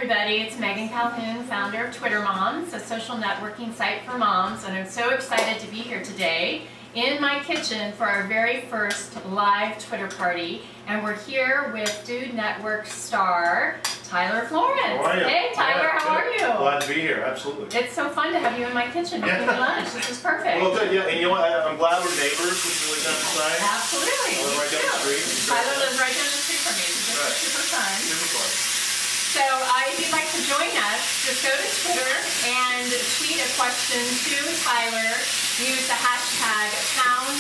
everybody, it's Megan Calhoun, founder of Twitter Moms, a social networking site for moms, and I'm so excited to be here today in my kitchen for our very first live Twitter party, and we're here with Dude Network star Tyler Florence. How are you? Hey Tyler, how are you? Glad to be here, absolutely. It's so fun to have you in my kitchen making me lunch. This is perfect. Well, good, yeah, and you know what, I'm glad we're neighbors, which is really nice. Absolutely. I live right down the street. Tyler lives right down the street from me, so this is super fun. Super fun. So if you'd like to join us, just go to Twitter and tweet a question to Tyler. Use the hashtag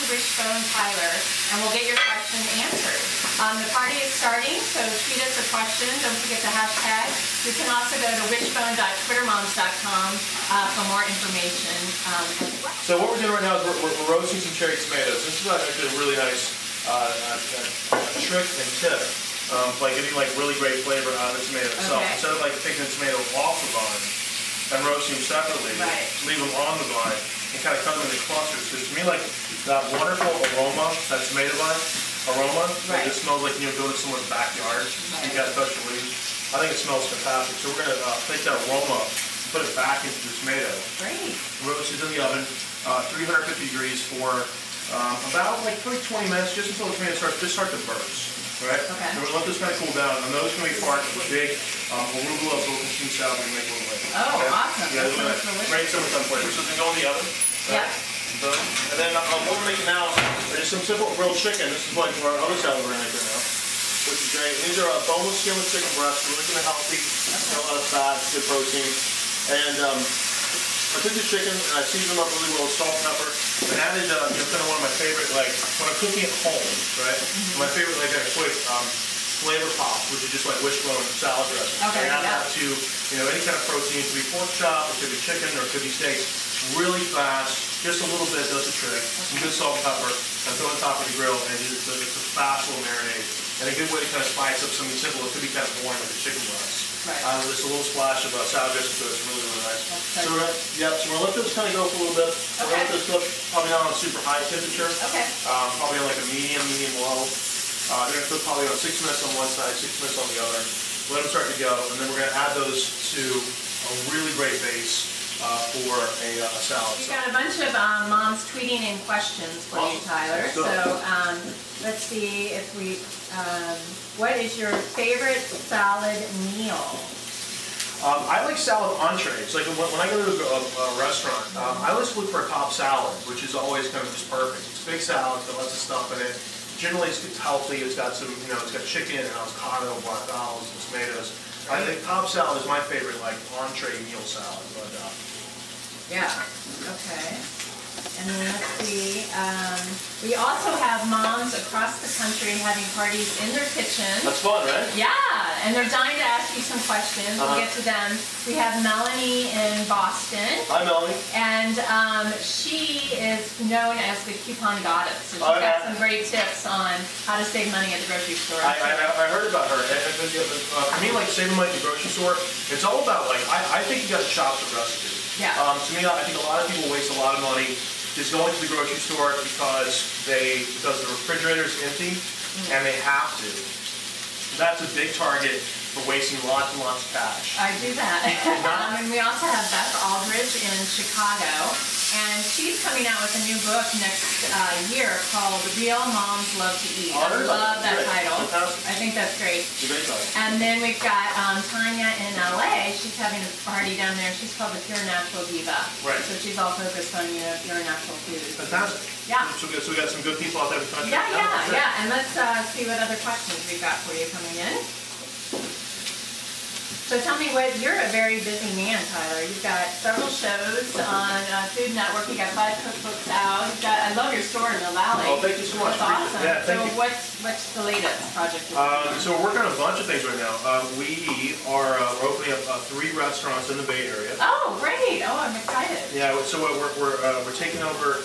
#WishboneTyler, and we'll get your question answered. The party is starting, so tweet us a question. Don't forget the hashtag. You can also go to wishbone.twittermoms.com for more information as well. So what we're doing right now is we're roasting some cherry tomatoes. This is actually a really nice trick and tip. By getting like really great flavor out of the tomato itself. Okay. Instead of like taking the tomato off the vine and roasting them separately, leave them on the vine and kind of cut them into clusters. Because to me, like that wonderful aroma, that tomato vine aroma, it just smells like you go to someone's backyard. You got to touch the leaves. I think it smells fantastic. So we're going to take that aroma, put it back into the tomato. Great. Roast it in the oven, 350 degrees for about like 20 minutes, just until the tomato starts to burst. Right? Okay. And we'll let this kind of cool down, and those can be part of a big arugula machine salad we make a little later. Oh, okay? Awesome. Yeah, great summertime flavor. So they go in the oven. Right? Yeah. Boom. And then what we're making now is some simple grilled chicken. This is like our other salad we're going to make right now, which is great. And these are boneless skinless chicken breasts. We're looking at healthy, a lot of fat, good protein. And I took the chicken and I seasoned them up really well with salt and pepper, and added kind of one of my favorite, like when I'm cooking at home, right? My favorite, like a quick flavor pop, which is just like Wishbone salad dressing. Okay, I add that to any kind of protein. It could be pork chop, it could be chicken, or it could be steak. Really fast, just a little bit does the trick. Some good salt and pepper, and throw it on top of the grill, and it's a fast little marinade. And a good way to kind of spice up something simple. It could be kind of boring like a chicken breast. Right. Just a little splash of salad dressing to it. It's really, really nice. So we're gonna let this kind of go for a little bit. We're gonna let this cook probably not on a super high temperature. Okay. Probably on like a medium low. They're gonna cook probably on 6 minutes on one side, 6 minutes on the other. Let them start to go, and then we're gonna add those to a really great base for a salad. We've got a bunch of moms tweeting in questions for you, Tyler. So let's see if we. What is your favorite salad meal? I like salad entrees. Like when I go to a restaurant, I always look for a top salad, which is always kind of just perfect. It's a big salad, it's got lots of stuff in it. Generally, it's healthy. It's got some, it's got chicken and avocado, black olives, and tomatoes. I think top salad is my favorite, like entree meal salad. But, yeah. Okay. And then let's see, we also have moms across the country having parties in their kitchen. That's fun, right? Yeah, and they're dying to ask you some questions. We'll get to them. We have Melanie in Boston. Hi, Melanie. And she is known as the coupon goddess. So she's got some great tips on how to save money at the grocery store. I heard about her. For me, like saving money at the grocery store, it's all about, like, I think you got to shop the recipe. Yeah. To me, I think a lot of people waste a lot of money just going to the grocery store because the refrigerator is empty and they have to. That's a big target for wasting lots and lots of cash. I do that. And we also have Beth Aldridge in Chicago, and she's coming out with a new book next year called Real Moms Love to Eat. I love that title. Fantastic. I think that's great. It's a great title. And then we've got Tanya in LA. She's having a party down there. She's called the Pure Natural Diva. Right. So she's all focused on pure natural foods. Fantastic. Yeah. So we got some good people out there in the country. Yeah. And let's see what other questions we've got for you coming in. So tell me you're a very busy man, Tyler. You've got several shows on Food Network. You've got 5 cookbooks out. I love your store in the Valley. Oh, thank you so much. That's awesome. Yeah, so what's the latest project you're working on? So we're working on a bunch of things right now. We are opening up 3 restaurants in the Bay Area. Oh, great. Oh, I'm excited. Yeah, so we're taking over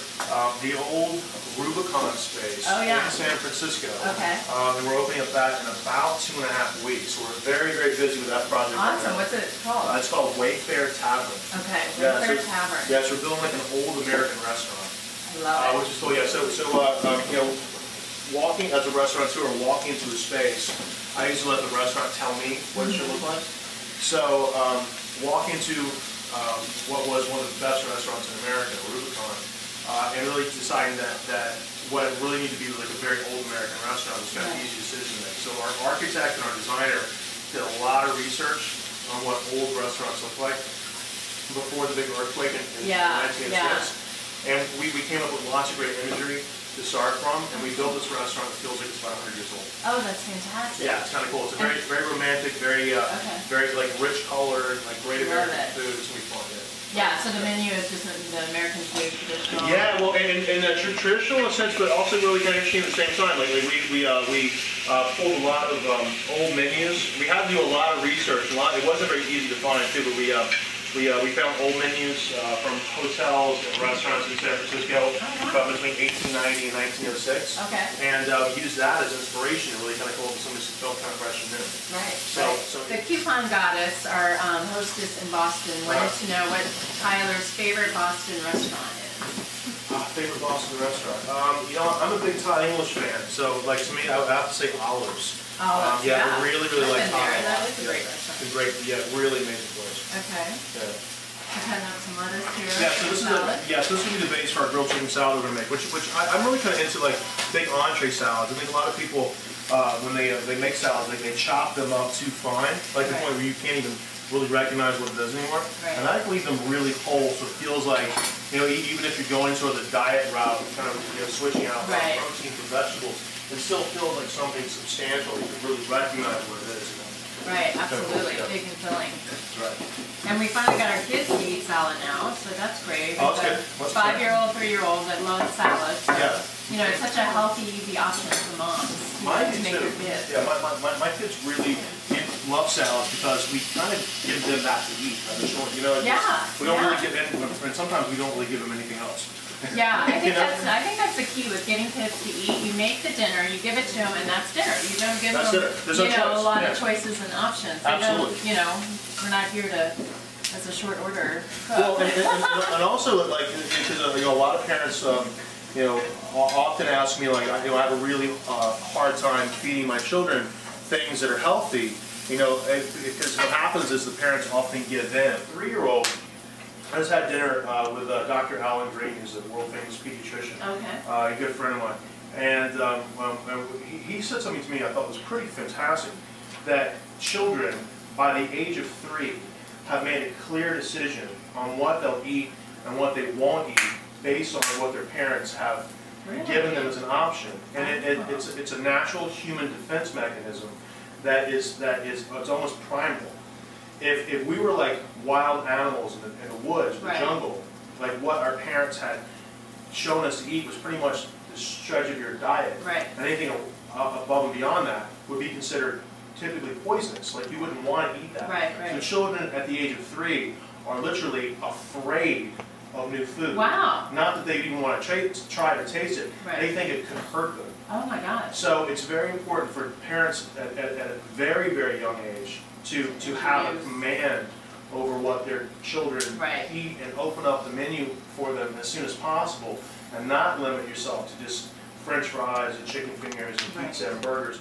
the old Rubicon space in San Francisco. Okay. And we're opening up that in about 2.5 weeks. So we're very, very busy with that project. Awesome. What's it called? It's called Wayfair Tavern. Okay, Wayfair Tavern. Yeah, so we're building like an old American restaurant. I love it. Which is cool. Yeah. So walking as a restaurateur, walking into a space, I usually let the restaurant tell me what it should look like. So walk into what was one of the best restaurants in America, Rubicon, and really deciding that what it really needed to be like a very old American restaurant was kind of an easy decision to make. So our architect and our designer did a lot of research on what old restaurants look like before the big earthquake in 1906. And we came up with lots of great imagery to start from, and we built this restaurant that feels like it's 500 years old. Oh, that's fantastic. Yeah, it's kind of cool. It's a very romantic, very like rich colored, like great American food. It's gonna be fun. Yeah, so the menu is just the American food traditional. Yeah, well, in a traditional sense, but also really kind of interesting at the same time. Like we pulled a lot of old menus. We had to do a lot of research. It wasn't very easy to find too, but we found old menus from hotels and restaurants in San Francisco from between 1890 and 1906. Okay. And used that as inspiration to really kind of come up with something that felt kind of fresh and new. Right. So the Coupon Goddess, our hostess in Boston, wanted to know what Tyler's favorite Boston restaurant is. Favorite Boston restaurant? You know, I'm a big Thai English fan, so like to me, I would have to say Olives. Olives, yeah. I really like Thai. That is a great restaurant. It's a great, really amazing place. Okay. Yeah. Cutting up some lettuce here. Yeah, so this will be the base for our grilled chicken salad we're gonna make, which I'm really kind of into, like big entree salads. I think a lot of people when they make salads, like they chop them up too fine, like the point where you can't even really recognize what it does anymore. Right. And I like to leave them really whole, so it feels like, you know, even if you're going sort of the diet route, kind of switching out from protein for vegetables, it still feels like something substantial. You can really recognize what it is. Right, absolutely, big and filling. That's right. And we finally got our kids to eat salad now, so that's great. Oh, that's good. 5-year-old, 3-year-old that loves salad. So, yeah. You know, it's such a healthy, easy option for moms to make their kids. Yeah, my kids really love salads because we kind of give them that to eat. You know, we don't really give them, and sometimes we don't really give them anything else. Yeah, I think that's the key with getting kids to eat. You make the dinner, you give it to them, and that's dinner. You don't give them, a lot of choices and options. Absolutely. You know, we're not here to as a short order cook. Well, and also like because a lot of parents, often ask me like, I have a really hard time feeding my children things that are healthy. Because what happens is the parents often give in. 3-year-old. I just had dinner with Dr. Alan Green, who's a world-famous pediatrician, a good friend of mine. And he said something to me I thought was pretty fantastic, that children, by the age of 3, have made a clear decision on what they'll eat and what they won't eat based on what their parents have given them as an option. And it's a natural human defense mechanism that is it's almost primal. If we were like wild animals in the woods, the jungle, like what our parents had shown us to eat was pretty much the stretch of your diet. And anything above and beyond that would be considered typically poisonous. Like you wouldn't want to eat that. So children at the age of 3 are literally afraid of new food. Wow. Not that they even want to try to taste it. They think it could hurt them. Oh my gosh. So it's very important for parents at a very, very young age to have a command over what their children eat and open up the menu for them as soon as possible and not limit yourself to just French fries and chicken fingers and pizza and burgers.